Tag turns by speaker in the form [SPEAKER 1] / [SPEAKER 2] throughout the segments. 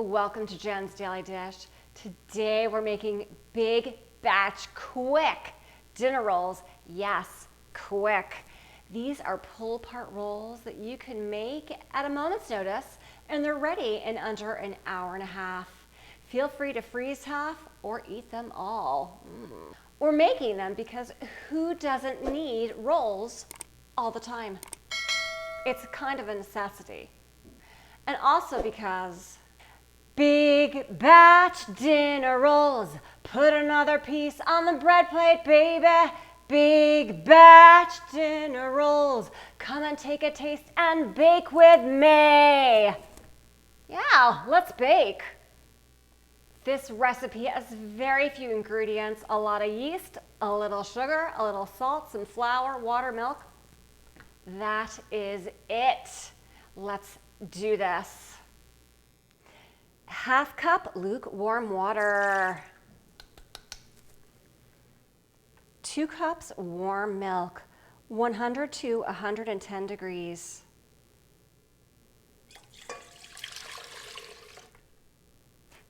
[SPEAKER 1] Welcome to Jen's Daily Dish. Today we're making big batch quick dinner rolls. Yes, quick. These are pull-apart rolls that you can make at a moment's notice, and they're ready in under an hour and a half. Feel free to freeze half or eat them all. We're making them because who doesn't need rolls all the time? It's kind of a necessity. And also because big batch dinner rolls. Put another piece on the bread plate, baby. Big batch dinner rolls. Come and take a taste and bake with me. Yeah, let's bake. This recipe has very few ingredients, a lot of yeast, a little sugar, a little salt, some flour, water, milk. That is it. Let's do this. Half cup lukewarm water. 2 cups warm milk, 100 to 110 degrees.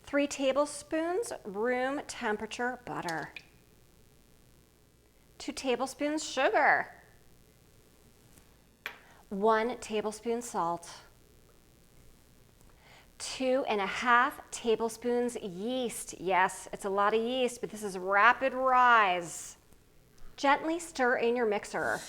[SPEAKER 1] 3 tablespoons room temperature butter. 2 tablespoons sugar. 1 tablespoon salt. 2.5 tablespoons yeast. Yes, it's a lot of yeast, but this is rapid rise. Gently stir in your mixer.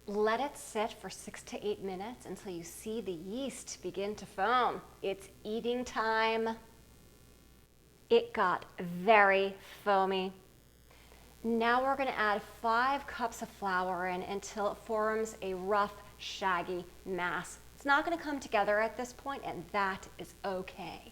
[SPEAKER 1] Let it sit for 6 to 8 minutes until you see the yeast begin to foam. It's eating time. It got very foamy. Now we're going to add 5 cups of flour in until it forms a rough, shaggy mass. It's not going to come together at this point, and that is okay.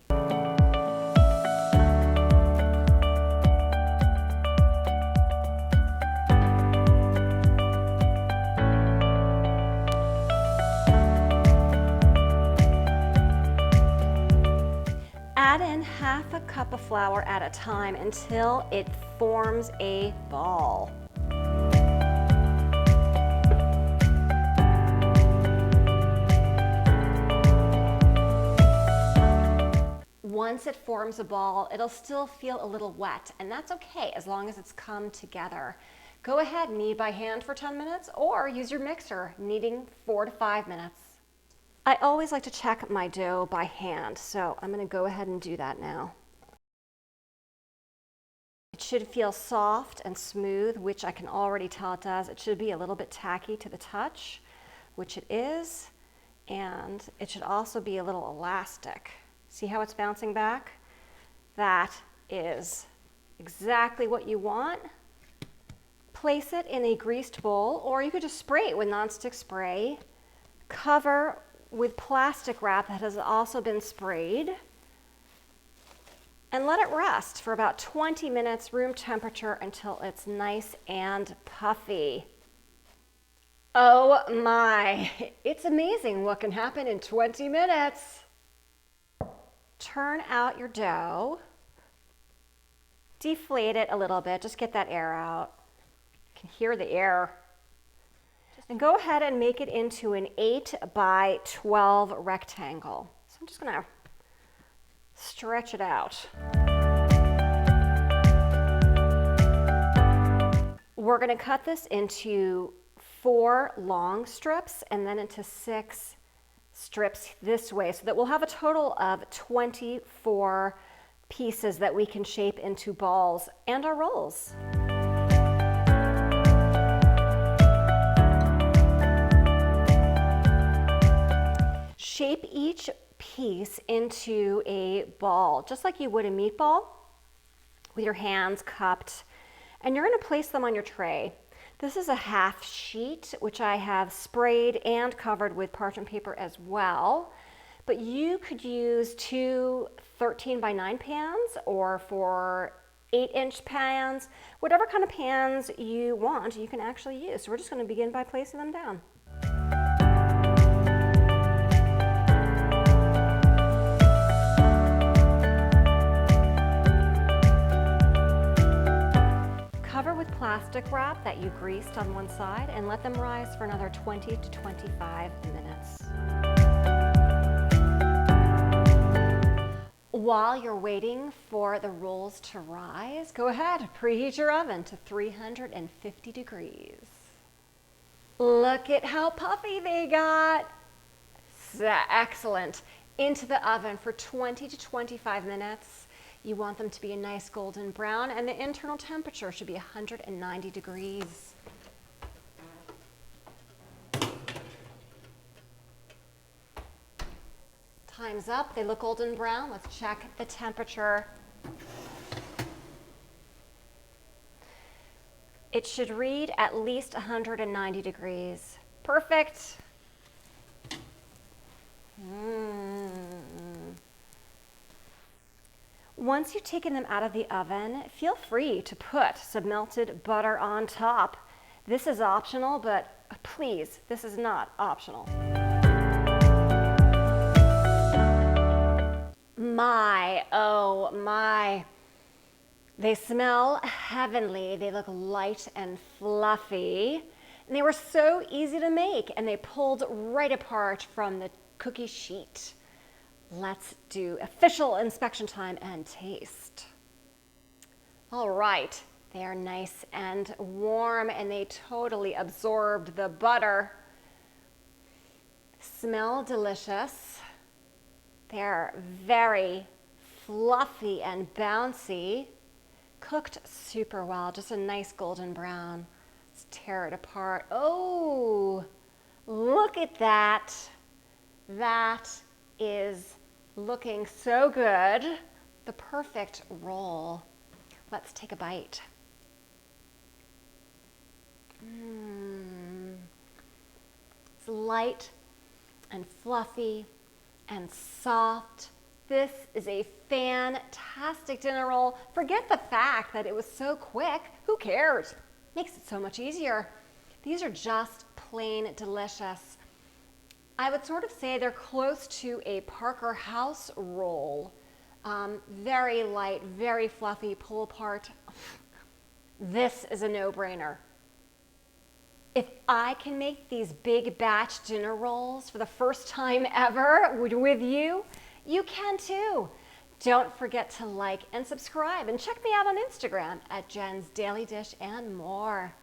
[SPEAKER 1] Add in half a cup of flour at a time until it forms a ball. Once it forms a ball, it'll still feel a little wet, and that's okay as long as it's come together. Go ahead, knead by hand for 10 minutes or use your mixer, kneading 4 to 5 minutes. I always like to check my dough by hand, so I'm going to go ahead and do that now. It should feel soft and smooth, which I can already tell it does. It should be a little bit tacky to the touch, which it is, and it should also be a little elastic. See how it's bouncing back? That is exactly what you want. Place it in a greased bowl, or you could just spray it with nonstick spray. Cover with plastic wrap that has also been sprayed, and let it rest for about 20 minutes room temperature until it's nice and puffy. Oh my, it's amazing what can happen in 20 minutes. Turn out your dough, deflate it a little bit, just get that air out. You can hear the air. And go ahead and make it into an 8 by 12 rectangle. So I'm just going to stretch it out. We're going to cut this into 4 long strips and then into 6 strips this way, so that we'll have a total of 24 pieces that we can shape into balls and our rolls. Shape each piece into a ball, just like you would a meatball, with your hands cupped, and you're going to place them on your tray. This is a half sheet, which I have sprayed and covered with parchment paper as well, but you could use 2 13 by 9 pans, or for 8-inch pans, whatever kind of pans you want, you can actually use. So we're just going to begin by placing them down. plastic wrap that you greased on one side and let them rise for another 20 to 25 minutes. While you're waiting for the rolls to rise, go ahead, preheat your oven to 350 degrees. Look at how puffy they got. Excellent. Into the oven for 20 to 25 minutes. You want them to be a nice golden brown, and the internal temperature should be 190 degrees. Time's up. They look golden brown. Let's check the temperature. It should read at least 190 degrees. Perfect. Once you've taken them out of the oven, feel free to put some melted butter on top. This is optional, but please, this is not optional. My, oh my. They smell heavenly. They look light and fluffy. And they were so easy to make, and they pulled right apart from the cookie sheet. Let's do official inspection time and taste. All right, they are nice and warm, and they totally absorbed the butter. Smell delicious. They're very fluffy and bouncy. Cooked super well, just a nice golden brown. Let's tear it apart. Oh, look at that. That is looking so good. The perfect roll. Let's take a bite. It's light and fluffy and soft. This is a fantastic dinner roll. Forget the fact that it was so quick. Who cares? Makes it so much easier. These are just plain delicious. I would sort of say they're close to a Parker House roll. Very light, very fluffy, pull apart. This is a no-brainer. If I can make these big batch dinner rolls for the first time ever with you, you can too. Don't forget to like and subscribe, and check me out on Instagram at Jen's Daily Dish and more.